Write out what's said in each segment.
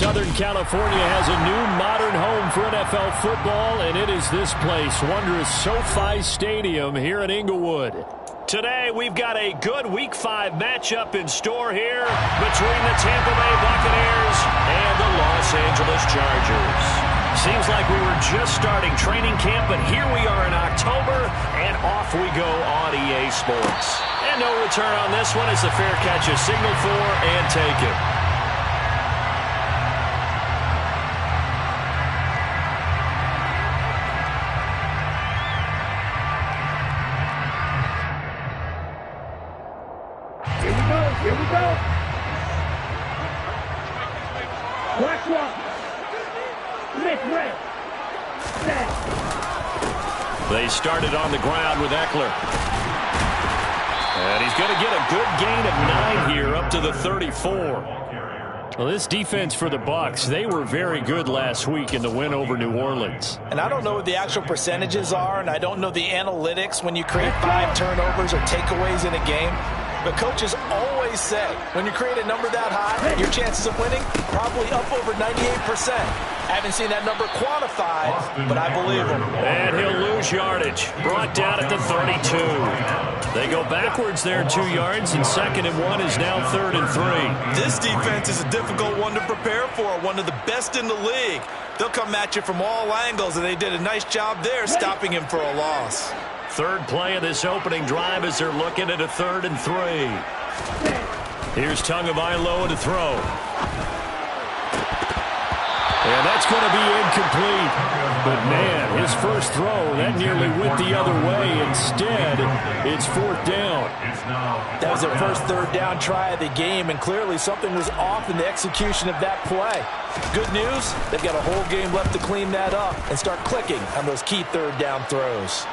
Southern California has a new modern home for NFL football, and it is this place, wondrous SoFi Stadium here in Inglewood. Today, we've got a good Week 5 matchup in store here between the Tampa Bay Buccaneers and the Los Angeles Chargers. Seems like we were just starting training camp, but here we are in October, and off we go on EA Sports. And no return on this one as the fair catch is signaled for and taken. Here we go. Black one. Miss red. Set. They started on the ground with Eckler. And he's going to get a good gain of 9 here up to the 34. Well, this defense for the Bucs, they were very good last week in the win over New Orleans. And I don't know what the actual percentages are, and I don't know the analytics when you create 5 turnovers or takeaways in a game. But coaches always say, when you create a number that high, your chances of winning probably up over 98%. I haven't seen that number quantified, but I believe him. And he'll lose yardage. Brought down at the 32. They go backwards there 2 yards, and 2nd and 1 is now 3rd and 3. This defense is a difficult one to prepare for, one of the best in the league. They'll come at you from all angles, and they did a nice job there stopping him for a loss. Third play of this opening drive as they're looking at a 3rd and 3. Here's Tagovailoa to throw. And that's going to be incomplete. But, man, his first throw, that nearly went the other way. Instead, it's 4th down. That was their first 3rd down try of the game, and clearly something was off in the execution of that play. Good news, they've got a whole game left to clean that up and start clicking on those key 3rd down throws.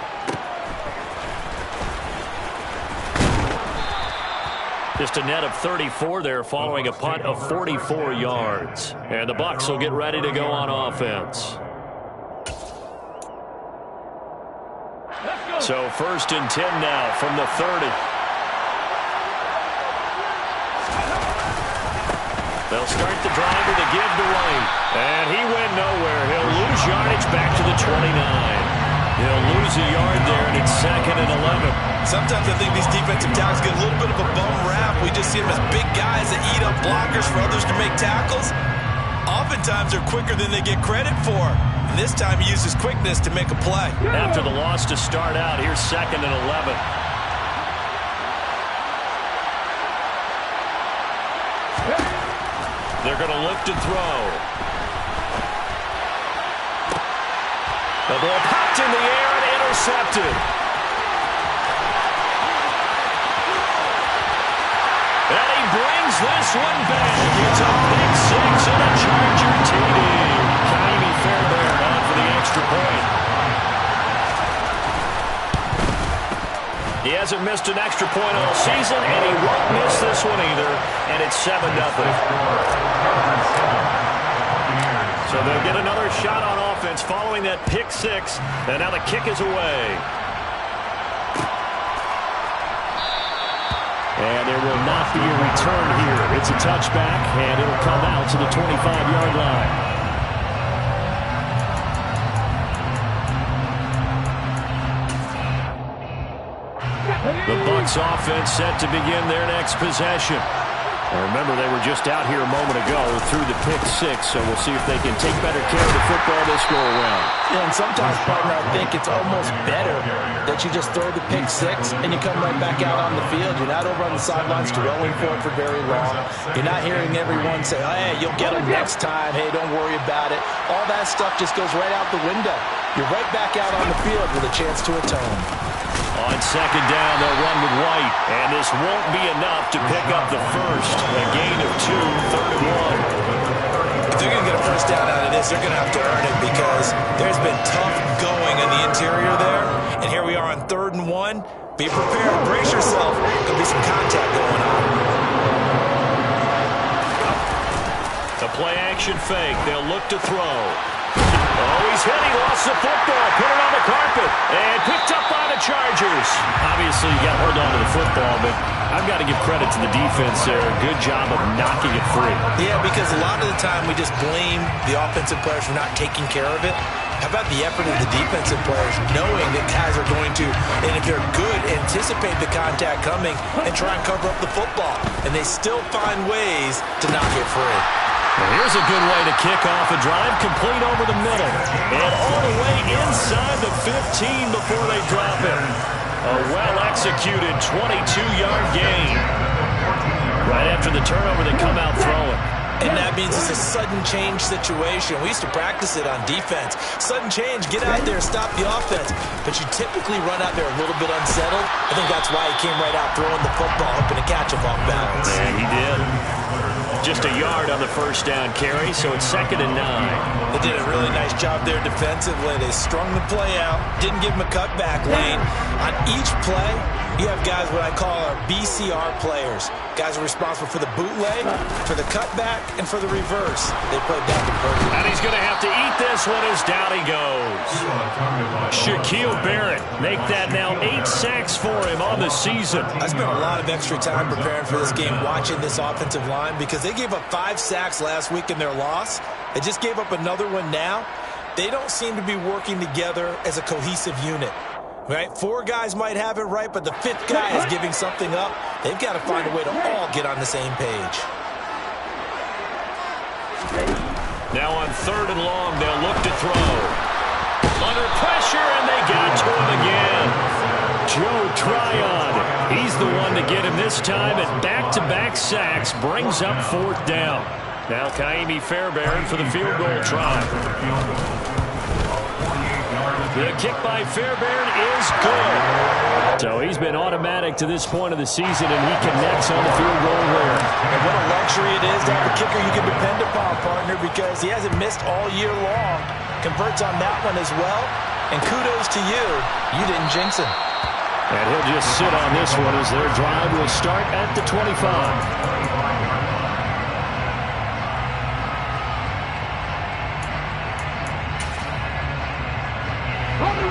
Just a net of 34 there following a punt of 44 yards. And the Bucs will get ready to go on offense. So 1st and 10 now from the 30. They'll start the drive with a give to White. And he went nowhere. He'll lose yardage back to the 29. He'll lose a yard there, and it's 2nd and 11. Sometimes I think these defensive tackles get a little bit of a bum rap. We just see them as big guys that eat up blockers for others to make tackles. Oftentimes they're quicker than they get credit for. And this time he uses quickness to make a play. After the loss to start out, here's 2nd and 11. They're going to look to throw. The ball popped in the air and intercepted. And he brings this one back. It's a pick 6 and a Charger TD. Kaimi Fairbairn on for the extra point. He hasn't missed an extra point all season, and he won't miss this one either. And it's 7-0. So they'll get another shot on offense following that pick 6. And now the kick is away. And there will not be a return here. It's a touchback, and it'll come out to the 25-yard line. The Bucs offense set to begin their next possession. Now remember, they were just out here a moment ago through the pick 6, so we'll see if they can take better care of the football this go-around. Yeah, and sometimes, partner, I think it's almost better that you just throw the pick 6 and you come right back out on the field. You're not over on the sidelines dwelling for it for very long. You're not hearing everyone say, oh, hey, you'll get them next time. Hey, don't worry about it. All that stuff just goes right out the window. You're right back out on the field with a chance to atone. On 2nd down, they'll run with White. And this won't be enough to pick up the first. A gain of 2, 3rd and 1. If they're going to get a first down out of this, they're going to have to earn it because there's been tough going in the interior there. And here we are on 3rd and 1. Be prepared. Brace yourself. There'll be some contact going on. The play-action fake. They'll look to throw. Oh, he's hit. He lost the football. Put it on the carpet. And picked up by the Chargers. Obviously, you got to hold on to the football, but I've got to give credit to the defense there. Good job of knocking it free. Yeah, because a lot of the time we just blame the offensive players for not taking care of it. How about the effort of the defensive players knowing that guys are going to, and if they're good, anticipate the contact coming and try and cover up the football. And they still find ways to knock it free. Well, here's a good way to kick off a drive, complete over the middle. And all the way inside the 15 before they drop it. A well-executed 22-yard gain. Right after the turnover, they come out throwing. And that means it's a sudden change situation. We used to practice it on defense. Sudden change, get out there, stop the offense. But you typically run out there a little bit unsettled. I think that's why he came right out throwing the football, hoping to catch him off balance. And he did. Just a yard on the first down carry, so it's 2nd and 9. They did a really nice job there defensively. They strung the play out, didn't give him a cutback lane. On each play, you have guys what I call our BCR players. Guys are responsible for the bootleg, for the cutback, and for the reverse. They played down to perfect. And he's going to have to eat this one as down he goes. Shaquille Barrett, make that now 8 sacks for him on the season. I spent a lot of extra time preparing for this game, watching this offensive line, because they gave up 5 sacks last week in their loss. They just gave up another one now. They don't seem to be working together as a cohesive unit. Right? 4 guys might have it right, but the 5th guy is giving something up. They've got to find a way to all get on the same page. Now on 3rd and long, they'll look to throw. Under pressure, and they got to him again. Joe Tryon, he's the one to get him this time, and back-to-back sacks brings up 4th down. Now Kaimi Fairbairn for the field goal try. The kick by Fairbairn is good. So he's been automatic to this point of the season, and he connects on the field goal there. And what a luxury it is to have a kicker you can depend upon, partner, because he hasn't missed all year long. Converts on that one as well. And kudos to you. You didn't jinx him. And he'll just sit on this one as their drive will start at the 25.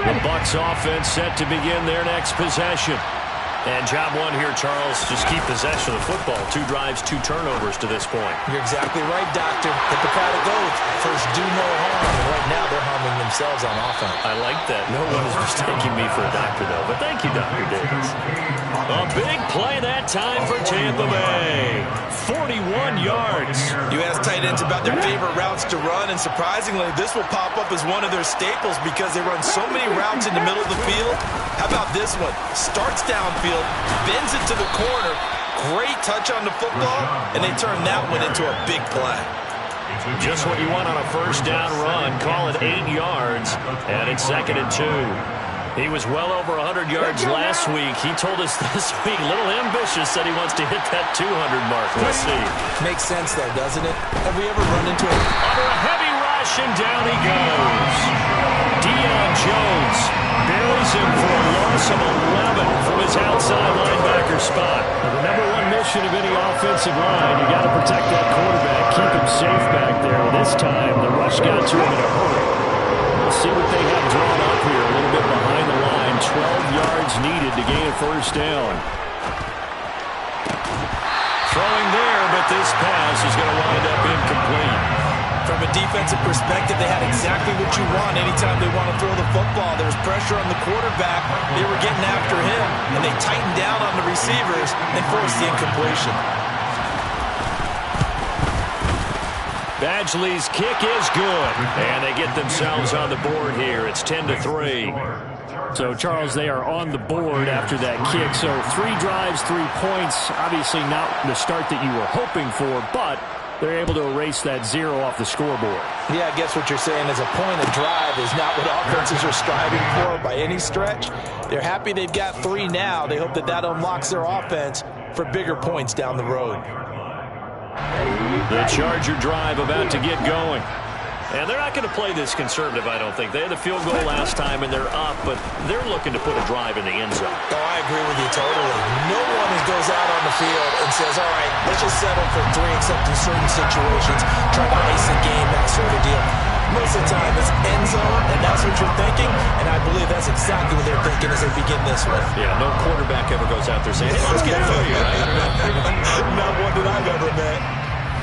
The Bucs offense set to begin their next possession. And job one here, Charles, just keep possession of the football. 2 drives, 2 turnovers to this point. You're exactly right, Doctor. Hippocratic oath. First, do no harm. And right now, they're harming themselves on offense. I like that. No one is mistaking me for a doctor, though. But thank you, Dr. Davis. A big play that time for Tampa Bay. 41 yards. You ask tight ends about their favorite routes to run, and surprisingly, this will pop up as one of their staples because they run so many routes in the middle of the field. How about this one? Starts downfield, bends it to the corner, great touch on the football, and they turn that one into a big play. Just what you want on a first down run. Call it 8 yards, and it's 2nd and 2. He was well over 100 yards last week. He told us this week, a little ambitious, said he wants to hit that 200 mark. Let's see. Makes sense, though, doesn't it? Have we ever run into it? Under a heavy rush, and down he goes. Deion Jones buries him for a loss of 11 from his outside linebacker spot. Now, the #1 mission of any offensive line, you got to protect that quarterback, keep him safe back there. This time, the rush got to him in a hurry. We'll see what they have drawn up here, a little bit behind the line. 12 yards needed to gain a first down. Throwing there, but this pass is going to wind up incomplete. From a defensive perspective, they had exactly what you want anytime they want to throw the football. There was pressure on the quarterback. They were getting after him, and they tightened down on the receivers and forced the incompletion. Badgley's kick is good, and they get themselves on the board here. It's 10-3. So, Charles, they are on the board after that kick. So 3 drives, 3 points. Obviously not the start that you were hoping for, but they're able to erase that 0 off the scoreboard. Yeah, I guess what you're saying is a point of drive is not what offenses are striving for by any stretch. They're happy they've got 3 now. They hope that that unlocks their offense for bigger points down the road. The Charger drive about to get going. And they're not going to play this conservative, I don't think. They had a field goal last time, and they're up, but they're looking to put a drive in the end zone. Oh, I agree with you totally. No one goes out on the field and says, all right, let's just settle for 3 except in certain situations, trying to ice the game, that sort of deal. most of the time it's end zone, and that's what you're thinking, and I believe that's exactly what they're thinking as they begin this one. Yeah, no quarterback ever goes out there saying, hey, let's get through you. Not one that I've ever met.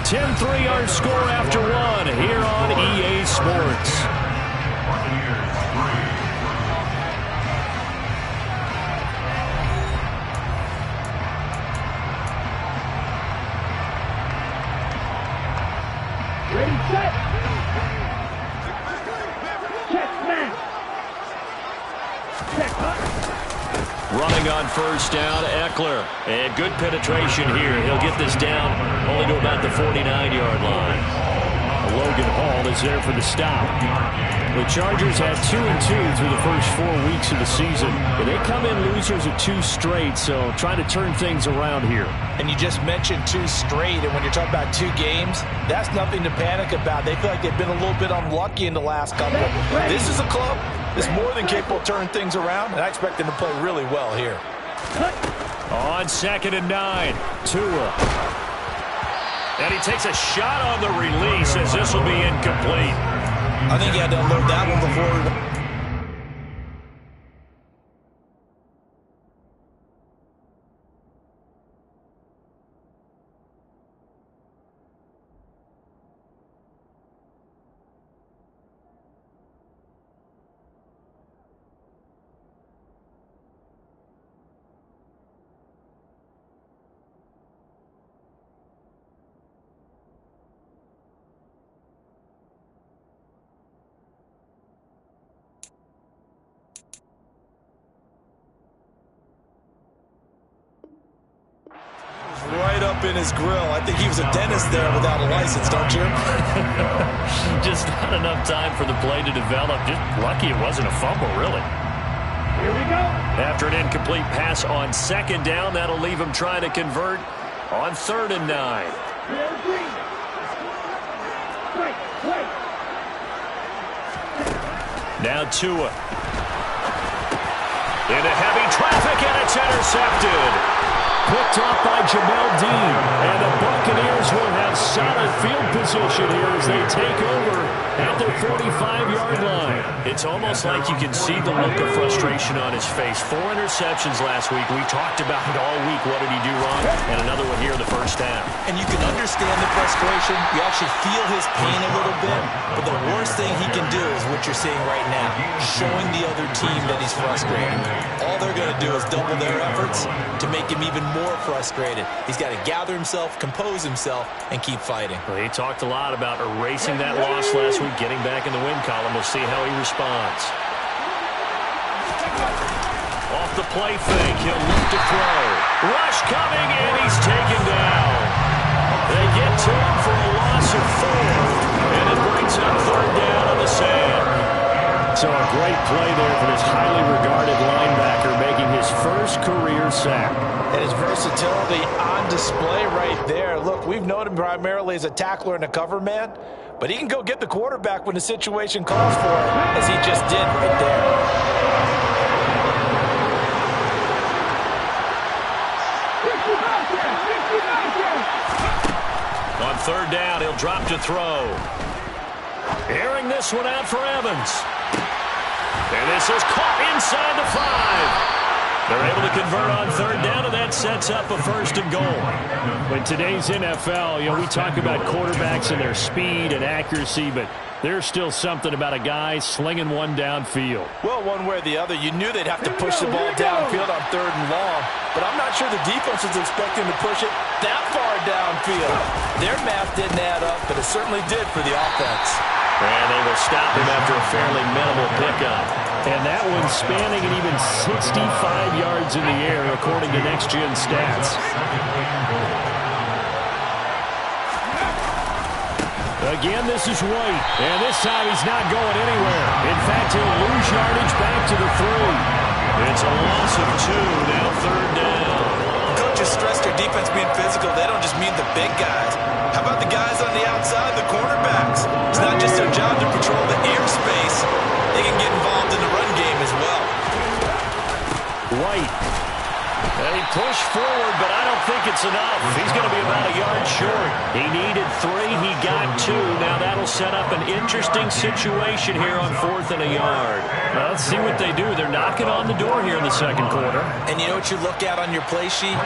10-3 our score after one here on EA Sports. Ready, set. Check, smash. Check, huh? Running on first down, Eckler. And good penetration here. He'll get this down only to about the 49-yard line. Logan Hall is there for the stop. The Chargers had 2-2 through the first 4 weeks of the season. But they come in losers of 2 straight, so trying to turn things around here. And you just mentioned 2 straight, and when you're talking about 2 games, that's nothing to panic about. They feel like they've been a little bit unlucky in the last couple. This is a club that's more than capable of turning things around, and I expect them to play really well here. On 2nd and 9, Tua. And he takes a shot on the release as this will be incomplete. I think he had to unload that one before. Right up in his grill. I think he was a dentist there without a license, don't you? Just not enough time for the play to develop. Just lucky it wasn't a fumble, really. Here we go. After an incomplete pass on 2nd down, that'll leave him trying to convert on 3rd and 9. Wait. Now Tua. Into heavy traffic, and it's intercepted. Picked off by Jamel Dean. And the Buccaneers will have solid field position here as they take over at their 45-yard line. It's almost like you can see the look of frustration on his face. 4 interceptions last week. We talked about it all week. What did he do wrong? And another one here in the first half. And you can understand the frustration. You actually feel his pain a little bit. But the worst thing he can do is what you're seeing right now, showing the other team that he's frustrated. All they're going to do is double their efforts to make him even more frustrated. He's got to gather himself, compose himself, and keep fighting. Well, he talked a lot about erasing that loss last week, getting back in the win column. We'll see how he responds. Off the play fake, he'll look to throw. Rush coming, and he's taken down. They get to him for a loss of 4, and it brings up 3rd down on the sand. So a great play there for this highly regarded linebacker, making his first career sack. And his versatility on display right there. Look, we've known him primarily as a tackler and a cover man, but he can go get the quarterback when the situation calls for it, as he just did right there. On 3rd down, he'll drop to throw. Airing this one out for Evans. And this is caught inside the 5. They're able to convert on 3rd down, and that sets up a 1st and goal. In today's NFL, we talk about quarterbacks and their speed and accuracy, but there's still something about a guy slinging one downfield. Well, one way or the other, you knew they'd have to push the ball downfield on 3rd and long, but I'm not sure the defense was expecting to push it that far downfield. Their math didn't add up, but it certainly did for the offense. And they will stop him after a fairly minimal pickup. And that one spanning an even 65 yards in the air, according to Next Gen Stats. Again, this is White. And this time he's not going anywhere. In fact, he'll lose yardage back to the 3. It's a loss of 2, now 3rd down. Coaches stress their defense being physical. They don't just mean the big guys. How about the guys on the outside, the cornerbacks? It's not just their job to patrol the airspace. They can get involved in the run game as well. White. And he pushed forward, but I don't think it's enough. He's going to be about a yard short. He needed 3. He got 2. Now that'll set up an interesting situation here on 4th and a yard. Well, let's see what they do. They're knocking on the door here in the second quarter. And you know what you look at on your play sheet?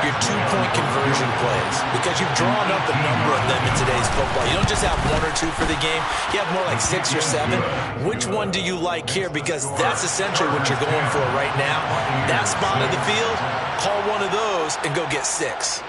Your 2-point conversion plays. Because you've drawn up a number of them in today's football. You don't just have 1 or 2 for the game. You have more like 6 or 7. Which one do you like here? Because that's essentially what you're going for right now. That spot of the field, call one of those and go get 6.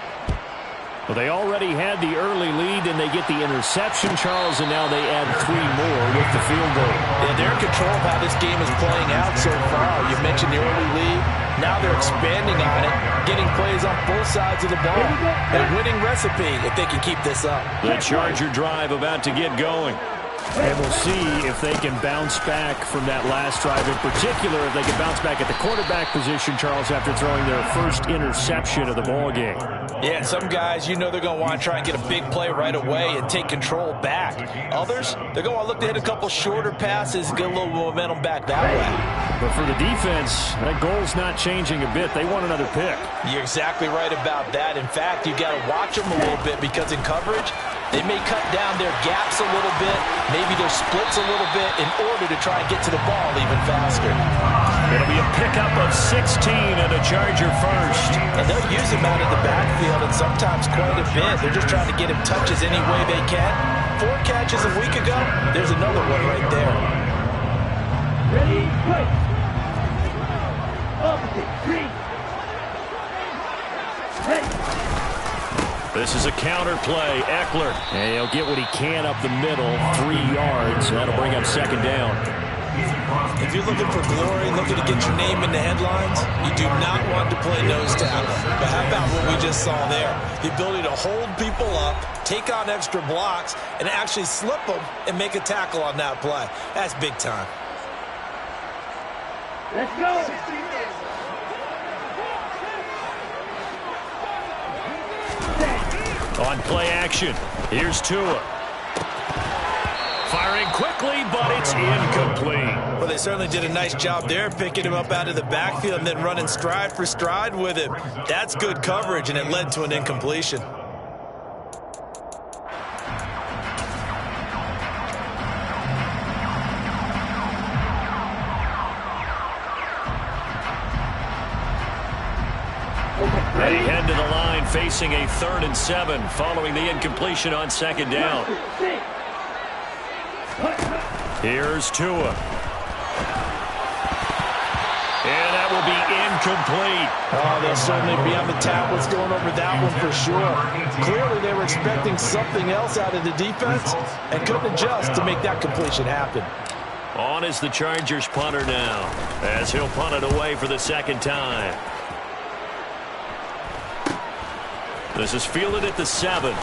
Well, they already had the early lead, and they get the interception, Charles, and now they add 3 more with the field goal. Yeah, they're in control of how this game is playing out so far. You mentioned the early lead. Now they're expanding on it, getting plays on both sides of the ball. A winning recipe if they can keep this up. The Charger drive about to get going. And we'll see if they can bounce back from that last drive. In particular, if they can bounce back at the quarterback position, Charles, after throwing their first interception of the ball game. Yeah, and some guys, you know they're going to want to try and get a big play right away and take control back. Others, they're going to want to look to hit a couple shorter passes, get a little momentum back that way. But for the defense, that goal's not changing a bit. They want another pick. You're exactly right about that. In fact, you got to watch them a little bit because in coverage, they may cut down their gaps a little bit, maybe their splits a little bit in order to try and get to the ball even faster. It'll be a pickup of 16 and a Charger first. And they'll use him out of the backfield and sometimes quite a bit. They're just trying to get him touches any way they can. 4 catches a week ago, there's another one right there. Ready, play. Opposite, 3. Ready. This is a counter play. Eckler. And he'll get what he can up the middle. 3 yards. That'll bring up second down. If you're looking for glory, looking to get your name in the headlines, you do not want to play nose tackle. But how about what we just saw there? The ability to hold people up, take on extra blocks, and actually slip them and make a tackle on that play. That's big time. Let's go. On play action, here's Tua. Firing quickly, but it's incomplete. Well, they certainly did a nice job there, picking him up out of the backfield and then running stride for stride with him. That's good coverage, and it led to an incompletion. They head to the line, facing a 3rd and 7, following the incompletion on second down. Here's Tua. And that will be incomplete. Oh, they'll certainly be on the tablets going over that one for sure. Clearly, they were expecting something else out of the defense and couldn't adjust to make that completion happen. On is the Chargers punter now, as he'll punt it away for the second time. This is fielded at the 7.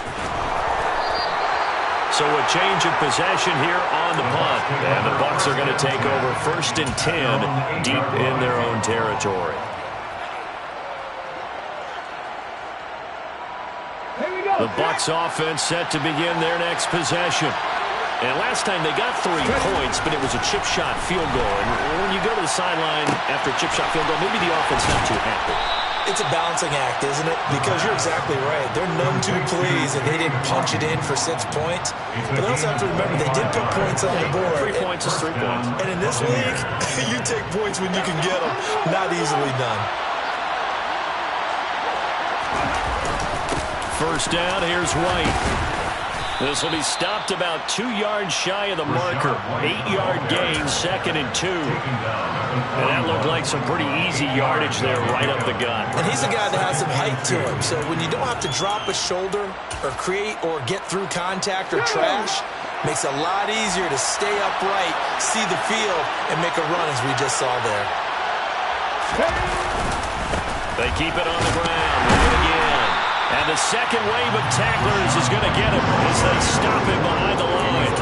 So a change of possession here on the punt. And the Bucs are going to take over 1st and 10 deep in their own territory. The Bucs offense set to begin their next possession. And last time they got 3 points, but it was a chip shot field goal. And when you go to the sideline after a chip shot field goal, maybe the offense not too happy. It's a balancing act, isn't it? Because you're exactly right. They're none too pleased that they didn't punch it in for 6 points. But they also have to remember they did put points on the board. 3 points is 3 points. And in this league, you take points when you can get them. Not easily done. First down, here's White. This will be stopped about 2 yards shy of the marker. 8-yard gain, 2nd and 2. And that looked like some pretty easy yardage there right up the gut. And he's a guy that has some height to him. So when you don't have to drop a shoulder or create or get through contact or trash, makes it a lot easier to stay upright, see the field, and make a run as we just saw there. They keep it on the ground. Again. And the second wave of tacklers is going to get him as they stop him behind the line.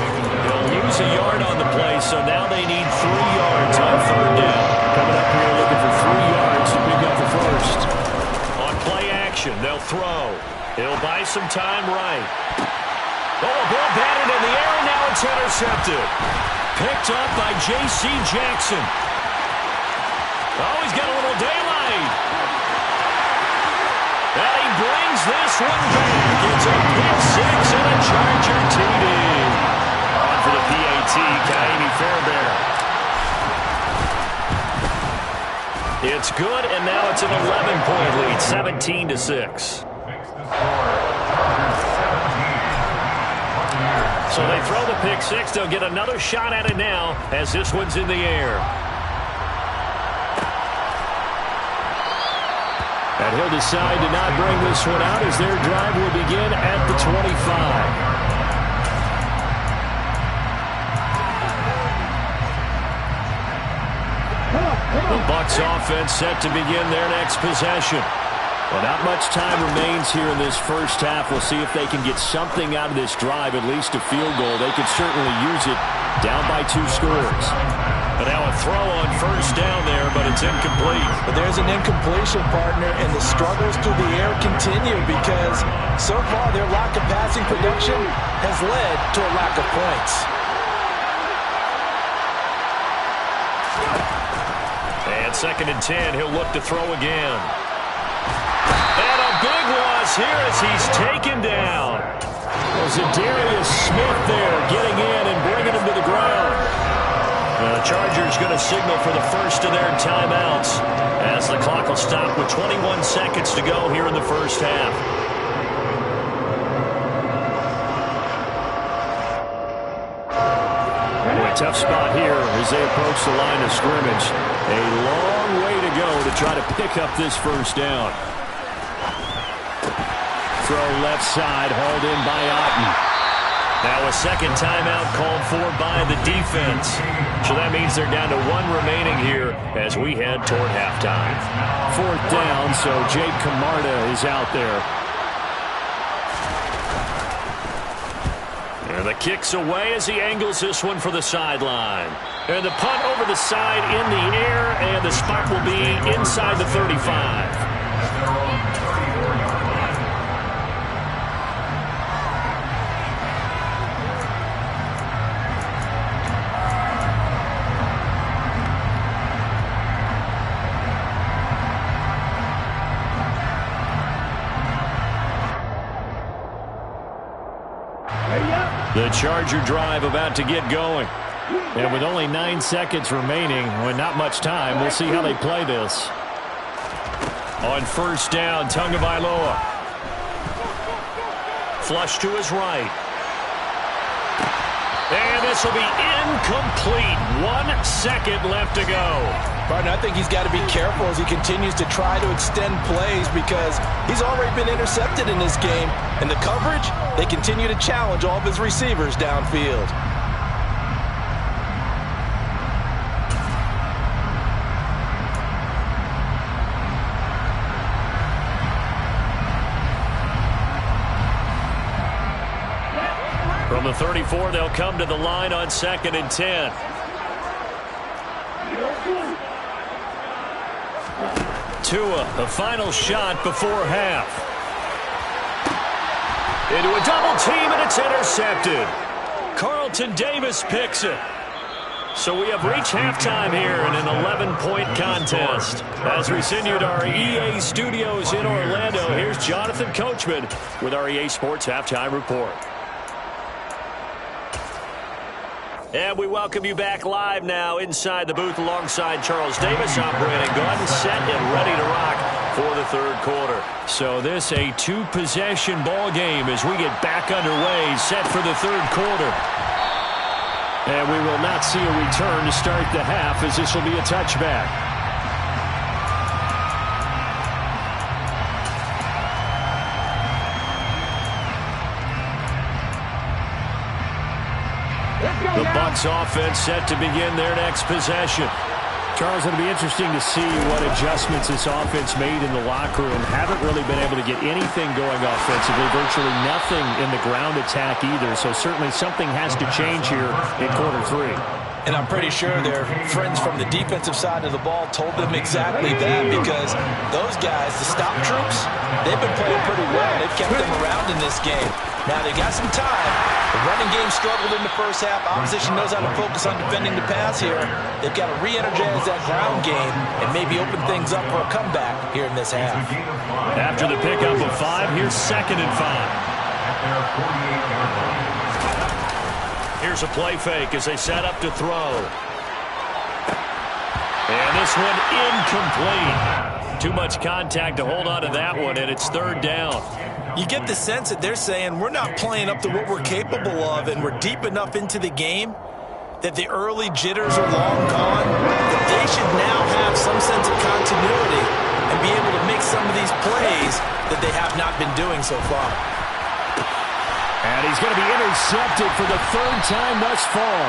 They'll lose a yard on the play, so now they need 3 yards on 3rd down. Coming up here looking for 3 yards to pick up the first. On play action, they'll throw. He'll buy some time right. Oh, a ball batted in the air, and now it's intercepted. Picked up by J.C. Jackson. Oh, he's got a little daylight. And he brings this one back. It's a pick six and a Charger TD. On for the PAT, Kaimi Fairbairn. It's good, and now it's an 11-point lead, 17-6. So they throw the pick six. They'll get another shot at it now as this one's in the air. And he'll decide to not bring this one out as their drive will begin at the 25. The Bucs offense set to begin their next possession. Well, not much time remains here in this first half. We'll see if they can get something out of this drive, at least a field goal. They could certainly use it down by 2 scores. But now a throw on first down there, but it's incomplete. But there's an incompletion, partner, and the struggles through the air continue because so far their lack of passing production has led to a lack of points. And 2nd and 10, he'll look to throw again. And a big loss here as he's taken down. Was it Darius Smith there getting in and bringing him to the ground? The Chargers going to signal for the first of their timeouts as the clock will stop with 21 seconds to go here in the first half. A tough spot here as they approach the line of scrimmage. A long way to go to try to pick up this first down. Throw left side, hauled in by Otten. Now a second timeout called for by the defense. So that means they're down to 1 remaining here as we head toward halftime. 4th down, so Jake Camarda is out there. And the kick's away as he angles this one for the sideline. And the punt over the side in the air, and the spot will be inside the 35. The Charger drive about to get going. And with only 9 seconds remaining, with not much time, we'll see how they play this. On first down, Tagovailoa. Flush to his right. And this will be incomplete. 1 second left to go. Partner, I think he's got to be careful as he continues to try to extend plays because he's already been intercepted in this game. And the coverage, they continue to challenge all of his receivers downfield. From the 34, they'll come to the line on 2nd and 10. Tua, the final shot before half. Into a double team, and it's intercepted. Carlton Davis picks it. So we have reached halftime here in an 11-point contest. As we send you to our EA studios in Orlando, here's Jonathan Coachman with our EA Sports Halftime Report. And we welcome you back live now inside the booth alongside Charles Davis, operating gun, set, and ready to rock for the 3rd quarter. So this a 2-possession ball game as we get back underway, set for the 3rd quarter. And we will not see a return to start the half as this will be a touchback. The Bucs offense set to begin their next possession. Charles, it'll be interesting to see what adjustments this offense made in the locker room. Haven't really been able to get anything going offensively. Virtually nothing in the ground attack either. So certainly something has to change here in quarter 3. And I'm pretty sure their friends from the defensive side of the ball told them exactly that because those guys, the stop troops, they've been playing pretty well. They've kept them around in this game. Now they got some time. The running game struggled in the first half. Opposition knows how to focus on defending the pass here. They've got to re-energize that ground game and maybe open things up for a comeback here in this half. After the pickup of 5, here's 2nd and 5. Here's a play fake as they set up to throw. And this one incomplete. Too much contact to hold on to that one, and it's 3rd down. You get the sense that they're saying we're not playing up to what we're capable of, and we're deep enough into the game that the early jitters are long gone, that they should now have some sense of continuity and be able to make some of these plays that they have not been doing so far. And he's going to be intercepted for the 3rd time thus far.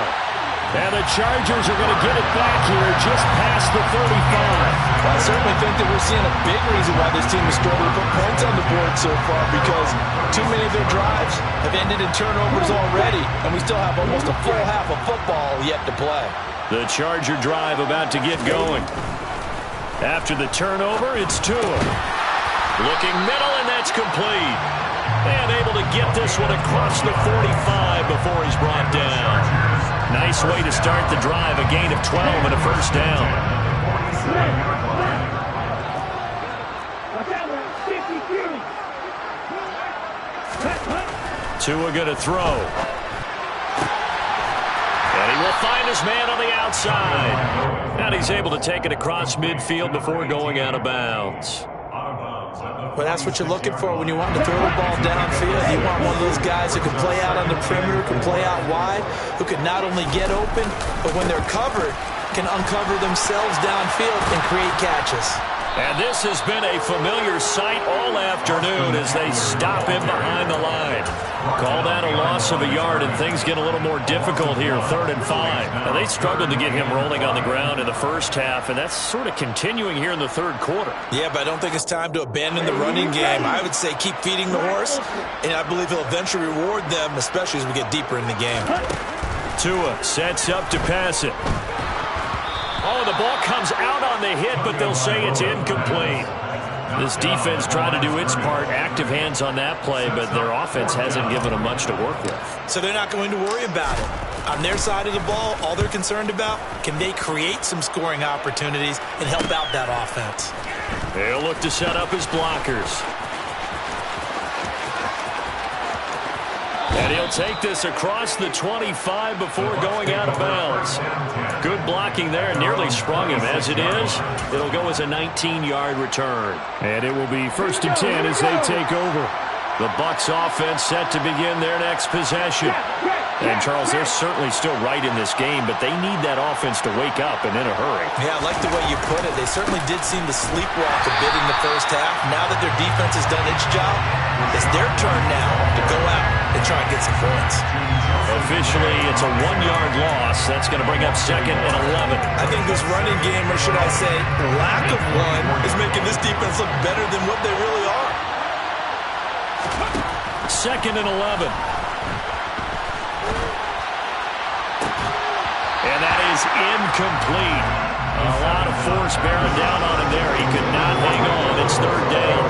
And the Chargers are going to get it back here just past the 35. Well, I certainly think that we're seeing a big reason why this team has struggled to put points on the board so far, because too many of their drives have ended in turnovers already, and we still have almost a full half of football yet to play. The Charger drive about to get going. After the turnover, it's Tua. Looking middle, and that's complete. And able to get this one across the 45 before he's brought down. Nice way to start the drive, a gain of 12 and a 1st down. Tua going to throw. And he will find his man on the outside. And he's able to take it across midfield before going out of bounds. Well, that's what you're looking for when you want to throw the ball downfield. You want one of those guys who can play out on the perimeter, can play out wide, who can not only get open, but when they're covered, can uncover themselves downfield and create catches. And this has been a familiar sight all afternoon as they stop him behind the line. Call that a loss of a yard, and things get a little more difficult here, 3rd and 5. Now, they struggled to get him rolling on the ground in the first half, and that's sort of continuing here in the 3rd quarter. Yeah, but I don't think it's time to abandon the running game. I would say keep feeding the horse, and I believe he'll eventually reward them, especially as we get deeper in the game. Tua sets up to pass it. Oh, the ball comes out on the hit, but they'll say it's incomplete. This defense tried to do its part, active hands on that play, but their offense hasn't given them much to work with. So they're not going to worry about it. On their side of the ball, all they're concerned about, can they create some scoring opportunities and help out that offense? They'll look to set up his blockers. And he'll take this across the 25 before going out of bounds. Good blocking there, nearly sprung him. As it is, it'll go as a 19-yard return. And it will be 1st and 10 as they take over. The Bucs offense set to begin their next possession. And, Charles, they're certainly still right in this game, but they need that offense to wake up and in a hurry. Yeah, I like the way you put it. They certainly did seem to sleepwalk a bit in the first half. Now that their defense has done its job, it's their turn now to go out and try and get some points. Officially, it's a 1-yard loss. That's going to bring up 2nd and 11. I think this running game, or should I say lack of one, is making this defense look better than what they really are. 2nd and 11. And that is incomplete. A lot of force bearing down on him there. He could not hang on. It's 3rd down.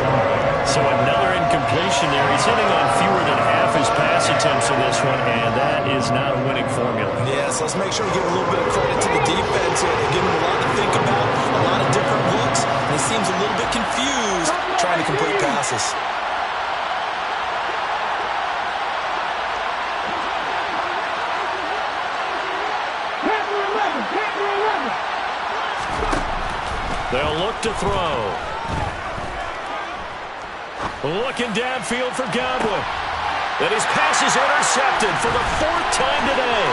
So another incompletion there. He's hitting on fewer than half his pass attempts in this one, and that is not a winning formula. Yes, let's make sure we give a little bit of credit to the defense here. They give him a lot to think about, a lot of different looks, and he seems a little bit confused trying to complete passes. They'll look to throw. Looking downfield for Godwin. And his pass is intercepted for the 4th time today.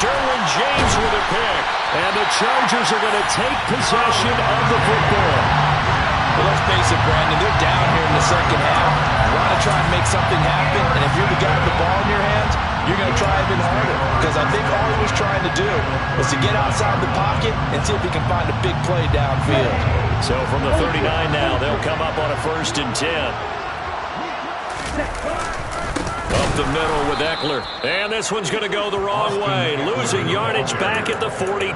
Derwin James with a pick. And the Chargers are going to take possession of the football. Well, let's face it, Brandon, they're down here in the second half. You want to try and make something happen, and if you're the guy with the ball in your hands, you're going to try even harder. Because I think all he was trying to do was to get outside the pocket and see if he can find a big play downfield. So from the 39 now, they'll come up on a 1st and 10. Up the middle with Eckler. And this one's going to go the wrong way. Losing yardage back at the 42.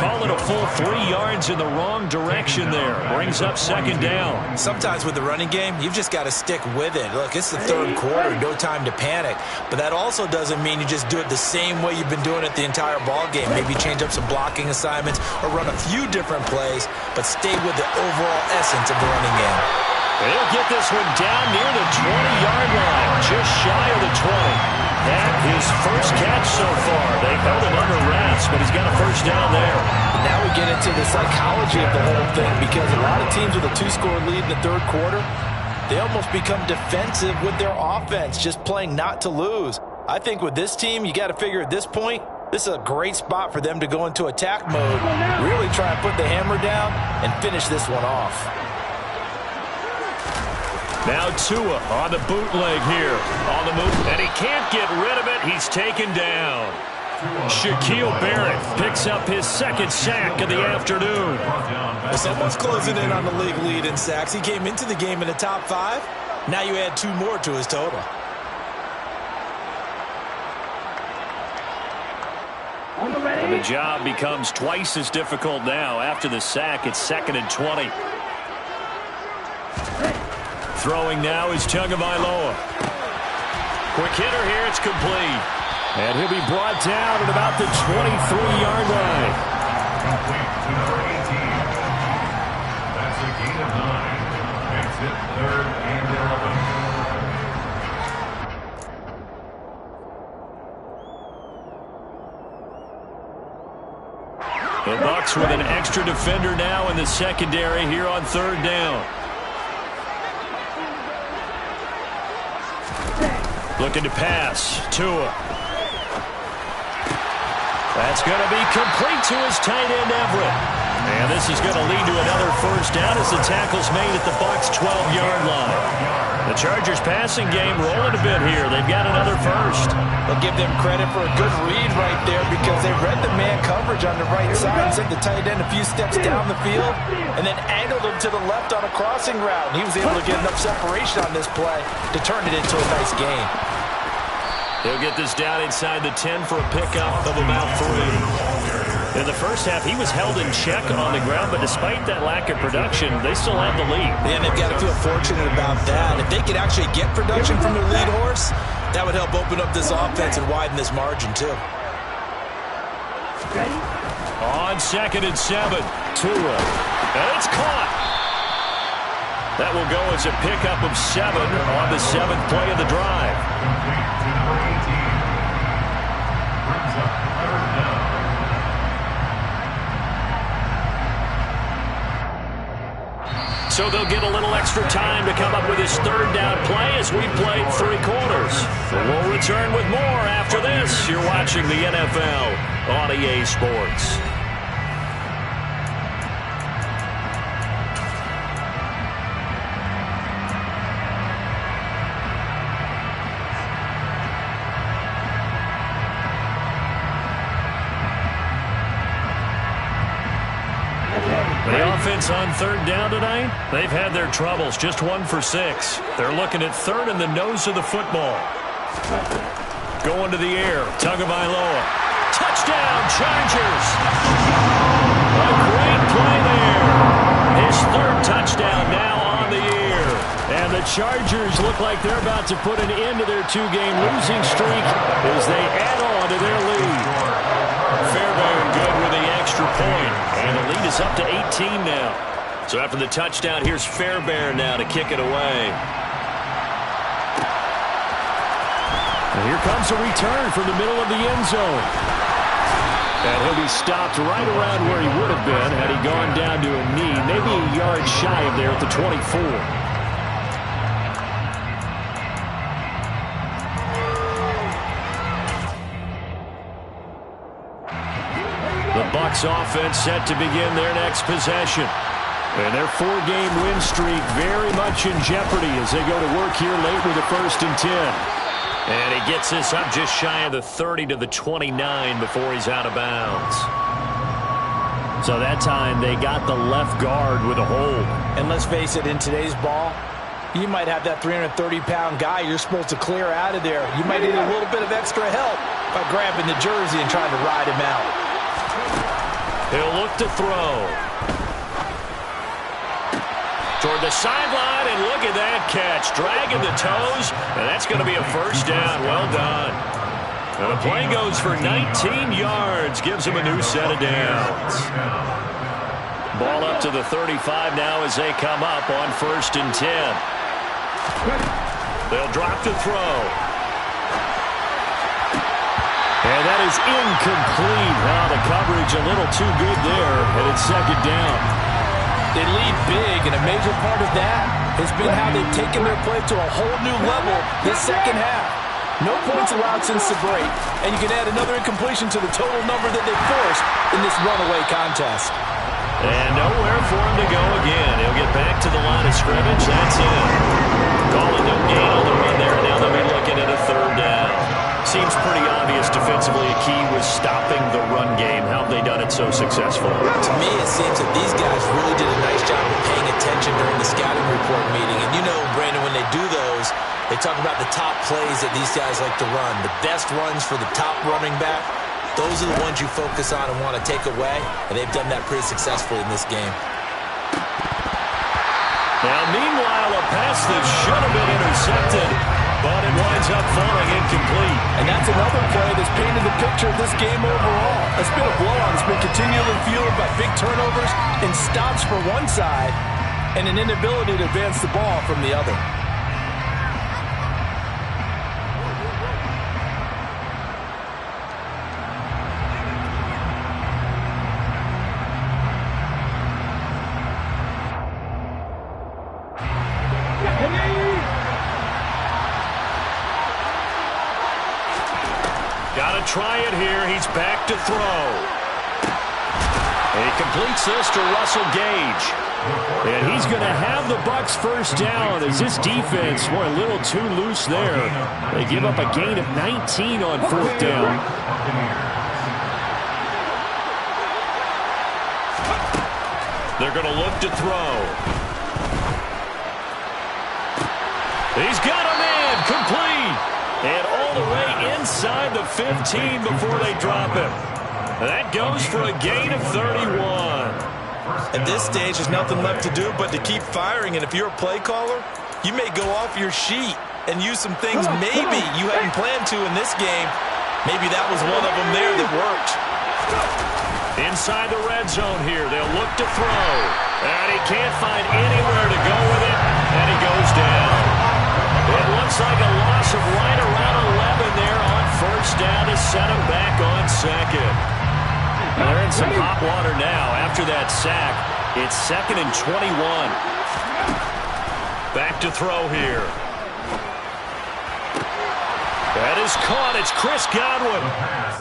Call it a full 3 yards in the wrong direction there. Brings up second down. Sometimes with the running game, you've just got to stick with it. Look, it's the third quarter. No time to panic. But that also doesn't mean you just do it the same way you've been doing it the entire ball game. Maybe change up some blocking assignments or run a few different plays, but stay with the overall essence of the running game. He'll get this one down near the 20-yard line, just shy of the 20. That his first catch so far. They held him under wraps, but he's got a first down there. Now we get into the psychology of the whole thing, because a lot of teams with a 2-score lead in the third quarter, they almost become defensive with their offense, just playing not to lose. I think with this team, you got to figure at this point, this is a great spot for them to go into attack mode, really try and put the hammer down and finish this one off. Now Tua on the bootleg here. On the move, and he can't get rid of it. He's taken down. Shaquille Barrett picks up his second sack of the afternoon. Well, someone's closing in on the league lead in sacks. He came into the game in the top 5. Now you add 2 more to his total. And the job becomes twice as difficult now. After the sack, it's 2nd and 20. Throwing now is Tagovailoa. Quick hitter here, it's complete. And he'll be brought down at about the 23-yard line. Complete to number 18. That's a gain of 9. Makes it 3rd and 11. The Bucs with an extra defender now in the secondary here on 3rd down. Looking to pass. Tua. That's going to be complete to his tight end, Everett. And this is going to lead to another first down as the tackle's made at the Bucs' 12-yard line. The Chargers passing game rolling a bit here. They've got another first. They'll give them credit for a good read right there, because they read the man coverage on the right side and sent the tight end a few steps down the field and then angled him to the left on a crossing route. And he was able to get enough separation on this play to turn it into a nice gain. He'll get this down inside the 10 for a pickup of about 3. In the first half, he was held in check on the ground, but despite that lack of production, they still have the lead. And they've got to feel fortunate about that. If they could actually get production from their lead horse, that would help open up this offense and widen this margin, too. On 2nd and 7, Tua. And it's caught. That will go as a pickup of 7 on the 7th play of the drive. Complete to number 18. Brings up 3rd down. So they'll get a little extra time to come up with his 3rd down play as we've played 3 quarters. We'll return with more after this. You're watching the NFL on EA Sports. The offense on 3rd down tonight, they've had their troubles. Just 1 for 6. They're looking at 3rd in the nose of the football. Going to the air. Tagovailoa. Touchdown, Chargers. A great play there. His 3rd touchdown now on the year. And the Chargers look like they're about to put an end to their 2-game losing streak as they add on to their lead. Fairbairn good with the extra point. And the lead is up to 18 now. So after the touchdown, here's Fairbairn now to kick it away. And here comes a return from the middle of the end zone. And he'll be stopped right around where he would have been had he gone down to a knee, maybe a yard shy of there at the 24. The Bucs offense set to begin their next possession. And their 4-game win streak very much in jeopardy as they go to work here late with a 1st and 10. And he gets this up just shy of the 30 to the 29 before he's out of bounds. So that time they got the left guard with a hold. And let's face it, in today's ball, You might have that 330-pound guy you're supposed to clear out of there. You might need a little bit of extra help by grabbing the jersey and trying to ride him out. He'll look to throw. Toward the sideline, and look at that catch. Dragging the toes, and that's going to be a first down. Well done. And the play goes for 19 yards. Gives him a new set of downs. Ball up to the 35 now as they come up on 1st and 10. They'll drop to throw. And that is incomplete. Now the coverage a little too good there, and it's 2nd down. They lead big, and a major part of that has been how they've taken their play to a whole new level this second half. No points allowed since the break, and you can add another incompletion to the total number that they forced in this runaway contest. And nowhere for him to go again. He'll get back to the line of scrimmage. That's it. Calling no gain on the run there, and now they'll be looking at a 3rd down. Seems pretty obvious defensively a key was stopping the run game. How have they done it so successfully? To me, it seems that these guys really did a nice job of paying attention during the scouting report meeting. And you know, Brandon, when they do those, they talk about the top plays that these guys like to run. The best runs for the top running back. Those are the ones you focus on and want to take away. And they've done that pretty successfully in this game. Now, meanwhile, a pass that should have been intercepted, but it winds up falling incomplete. And that's another play that's painted the picture of this game overall. It's been a blowout. It's been continually fueled by big turnovers and stops for one side and an inability to advance the ball from the other. Got to try it here. He's back to throw. And he completes this to Russell Gage. And he's going to have the Bucs 1st down as this defense were a little too loose there. They give up a gain of 19 on 4th down. They're going to look to throw. He's got a man complete. And all the way inside the 15 before they drop him. That goes for a gain of 31. At this stage, there's nothing left to do but to keep firing. And if you're a play caller, you may go off your sheet and use some things maybe you hadn't planned to in this game. Maybe that was one of them there that worked. Inside the red zone here, they'll look to throw. And he can't find anywhere to go with it. And he goes down. It looks like a loss of right around 11 there on 1st down to set him back on 2nd. They're in some hot water now. After that sack, it's 2nd and 21. Back to throw here. That is caught. It's Chris Godwin.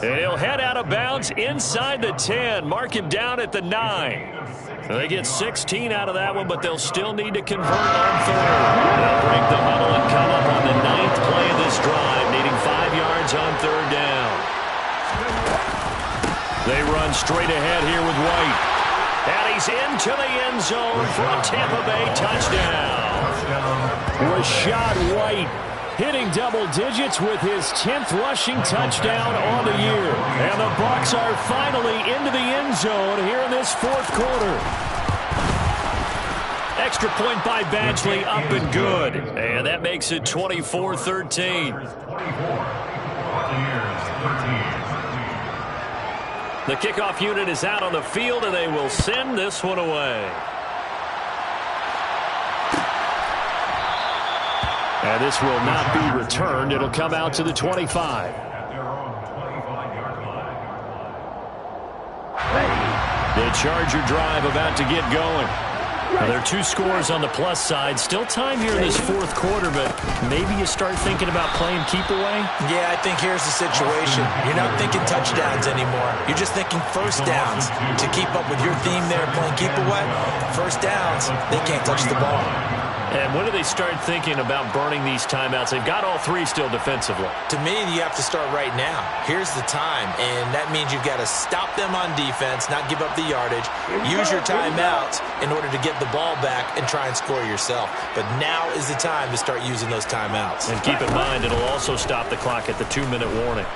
And he'll head out of bounds inside the 10. Mark him down at the 9. They get 16 out of that one, but they'll still need to convert on 3rd. They'll break the huddle and come up on the 9th play of this drive, needing 5 yards on 3rd down. They run straight ahead here with White. And he's into the end zone for a Tampa Bay touchdown. Rashad White hitting double digits with his 10th rushing touchdown on the year. And the Bucs are finally into the end zone here in this 4th quarter. Extra point by Badgley, up and good. And that makes it 24-13. The kickoff unit is out on the field, and they will send this one away. And this will not be returned. It'll come out to the 25. The Charger drive about to get going. Well, there are 2 scores on the plus side. Still time here in this 4th quarter, but maybe you start thinking about playing keep away? Yeah, I think here's the situation. You're not thinking touchdowns anymore. You're just thinking 1st downs. To keep up with your theme there, playing keep away, 1st downs, they can't touch the ball. And when do they start thinking about burning these timeouts? They've got all three still defensively. To me, you have to start right now. Here's the time, and that means you've got to stop them on defense, not give up the yardage, use your timeouts in order to get the ball back and try and score yourself. But now is the time to start using those timeouts. And keep in mind, it'll also stop the clock at the 2-minute warning.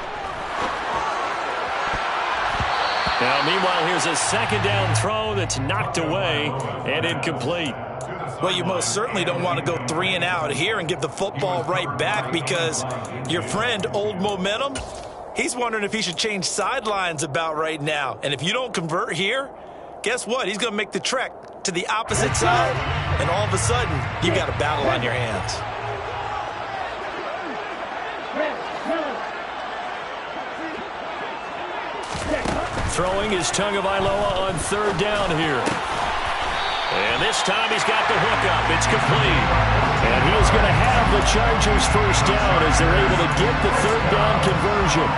Now, meanwhile, here's a second down throw that's knocked away and incomplete. Well, you most certainly don't want to go 3 and out here and give the football right back, because your friend, Old Momentum, he's wondering if he should change sidelines about right now. And if you don't convert here, guess what? He's going to make the trek to the opposite side, and all of a sudden, you've got a battle on your hands. Throwing is Tagovailoa on third down here. And this time he's got the hook up. It's complete. And he is going to have the Chargers first down as they're able to get the third down conversion.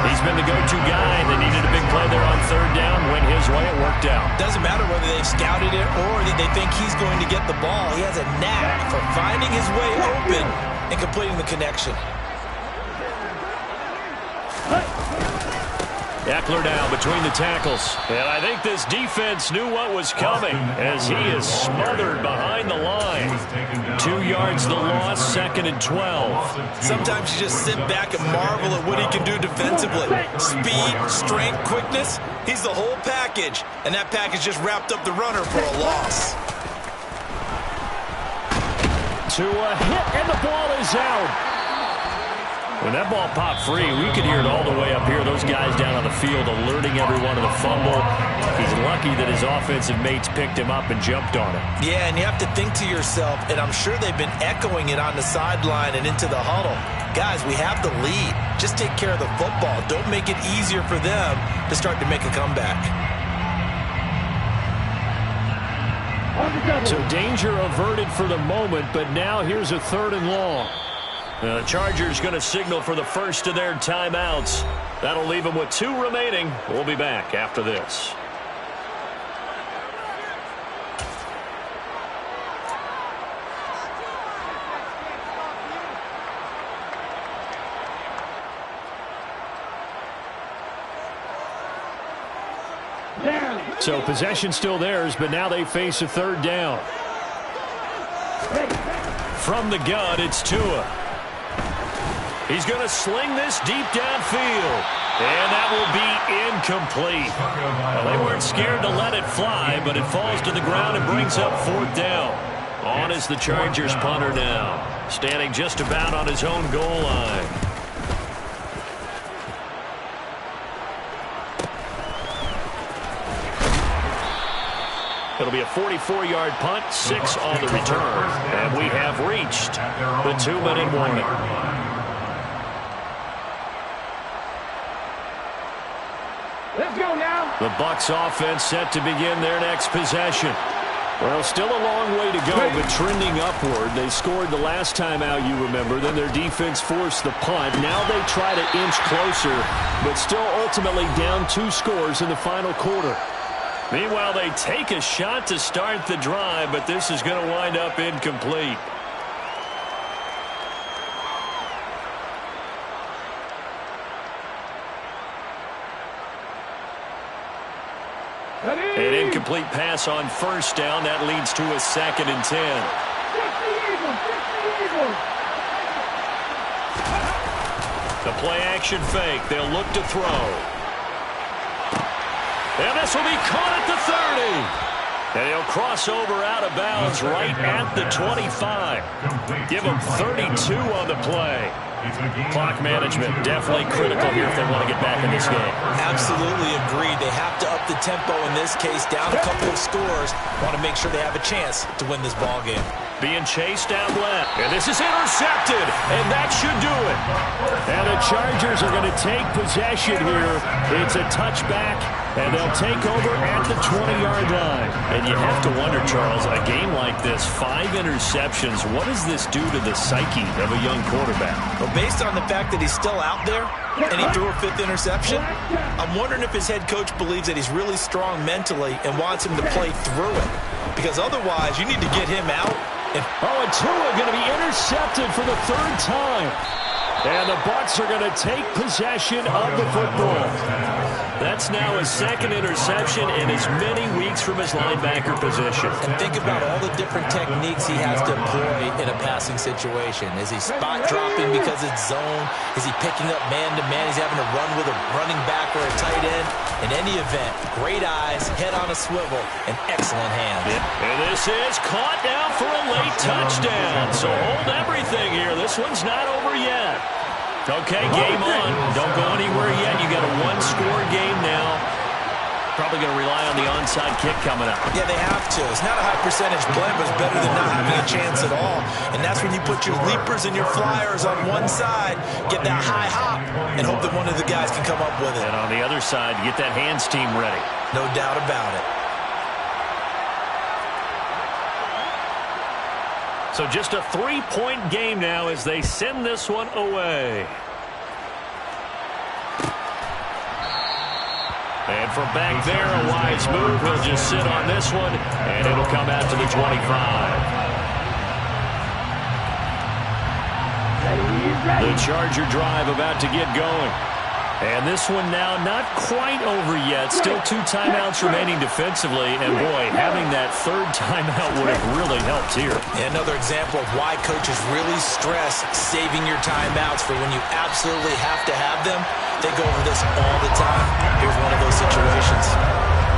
He's been the go-to guy. They needed a big play there on third down. Went his way. It worked out. Doesn't matter whether they've scouted it or that they think he's going to get the ball. He has a knack for finding his way open and completing the connection. Eckler down between the tackles. And I think this defense knew what was coming as he is smothered behind the line. 2 yards the loss, 2nd and 12. Sometimes you just sit back and marvel at what he can do defensively. Speed, strength, quickness, he's the whole package. And that package just wrapped up the runner for a loss. To a hit, and the ball is out. When that ball popped free, we could hear it all the way up here. Those guys down on the field alerting everyone of the fumble. He's lucky that his offensive mates picked him up and jumped on it. Yeah, and you have to think to yourself, and I'm sure they've been echoing it on the sideline and into the huddle. Guys, we have the lead. Just take care of the football. Don't make it easier for them to start to make a comeback. So danger averted for the moment, but now here's a 3rd and long. The Chargers going to signal for the first of their timeouts. That'll leave them with 2 remaining. We'll be back after this. So possession still theirs, but now they face a 3rd down. From the gun, it's Tua. He's going to sling this deep downfield. And that will be incomplete. Well, they weren't scared to let it fly, but it falls to the ground and brings up 4th down. On is the Chargers punter now, standing just about on his own goal line. It'll be a 44-yard punt, 6 on the return. And we have reached the 2-minute warning. Let's go now. The Bucs offense set to begin their next possession. Well, still a long way to go, but trending upward. They scored the last time out, you remember. Then their defense forced the punt. Now they try to inch closer, but still ultimately down 2 scores in the final quarter. Meanwhile, they take a shot to start the drive, but this is going to wind up incomplete. An incomplete pass on first down. That leads to a 2nd and 10. The play action fake. They'll look to throw. And this will be caught at the 30. And he'll cross over out of bounds right at the 25. Give him 32 on the play. Clock management definitely critical here if they want to get back in this game. Absolutely agreed. They have to up the tempo in this case, down a couple of scores. Want to make sure they have a chance to win this ball game. Being chased out left. And this is intercepted. And that should do it. And the Chargers are going to take possession here. It's a touchback. And they'll take over at the 20-yard line. And you have to wonder, Charles, a game like this, 5 interceptions, what does this do to the psyche of a young quarterback? Well, based on the fact that he's still out there and he threw a 5th interception, I'm wondering if his head coach believes that he's really strong mentally and wants him to play through it. Because otherwise, you need to get him out And Tua going to be intercepted for the third time. And the Bucs are going to take possession of the football. That's now his second interception in as many weeks from his linebacker position. And think about all the different techniques he has to employ in a passing situation. Is he spot dropping because it's zone? Is he picking up man-to-man? He's having to run with a running back or a tight end. In any event, great eyes, head on a swivel, and excellent hands. And this is caught now for a late touchdown. So hold everything here. This one's not over yet. Okay, game on. Don't go anywhere yet. You got a one-score game now. Probably going to rely on the onside kick coming up. Yeah, they have to. It's not a high percentage play, but it's better than not having a chance at all. And that's when you put your leapers and your flyers on one side, get that high hop, and hope that one of the guys can come up with it. And on the other side, get that hands team ready. No doubt about it. So just a 3-point game now as they send this one away. And from back there, a wise move. He'll just sit on this one, and it'll come out to the 25. The Charger drive about to get going. And this one now not quite over yet. Still 2 timeouts remaining defensively. And, boy, having that third timeout would have really helped here. Another example of why coaches really stress saving your timeouts for when you absolutely have to have them. They go over this all the time. Here's one of those situations.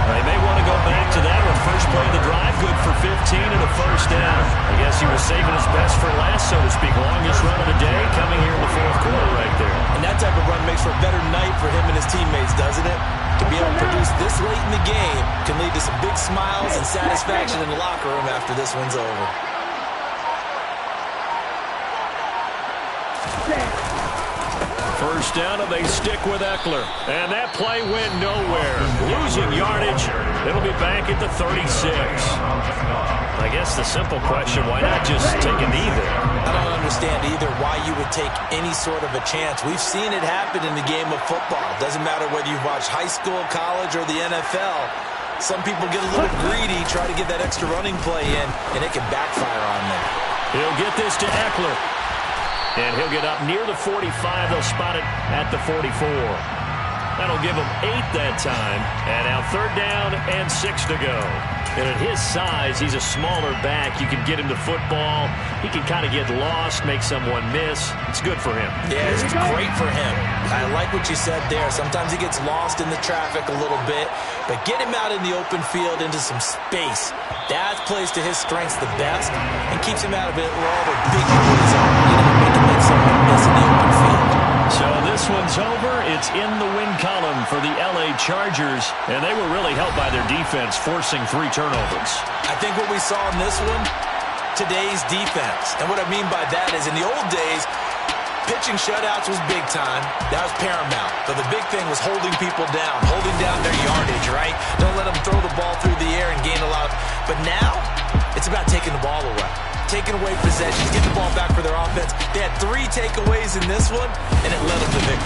They may want to go back to that one. First play of the drive, good for 15 and a first down. I guess he was saving his best for last, so to speak. Longest run of the day coming here in the fourth quarter right there. And that type of run makes for a better night for him and his teammates, doesn't it? To be able to produce this late in the game can lead to some big smiles and satisfaction in the locker room after this one's over. First down, and they stick with Eckler. And that play went nowhere. Losing yardage. It'll be back at the 36. I guess the simple question, why not just take a knee there? I don't understand either why you would take any sort of a chance. We've seen it happen in the game of football. Doesn't matter whether you watch high school, college, or the NFL. Some people get a little greedy, try to get that extra running play in, and it can backfire on them. He'll get this to Eckler. And he'll get up near the 45. They'll spot it at the 44. That'll give him 8 that time. And now 3rd down and 6 to go. And at his size, he's a smaller back. You can get him to football. He can kind of get lost, make someone miss. It's good for him. Yeah, it's great for him. I like what you said there. Sometimes he gets lost in the traffic a little bit. But get him out in the open field into some space. That plays to his strengths the best and keeps him out of it where all the big plays are. Make someone miss in the open field. So this one's over. It's in the win column for the LA Chargers, and they were really helped by their defense, forcing 3 turnovers. I think what we saw in this one, today's defense. And what I mean by that is in the old days, pitching shutouts was big time. That was paramount. But the big thing was holding people down, holding down their yardage, right? Don't let them throw the ball through the air and gain a lot. But now, it's about taking the ball away. Taking away possessions, getting the ball back for their offense. They had 3 takeaways in this one, and it led them to victory.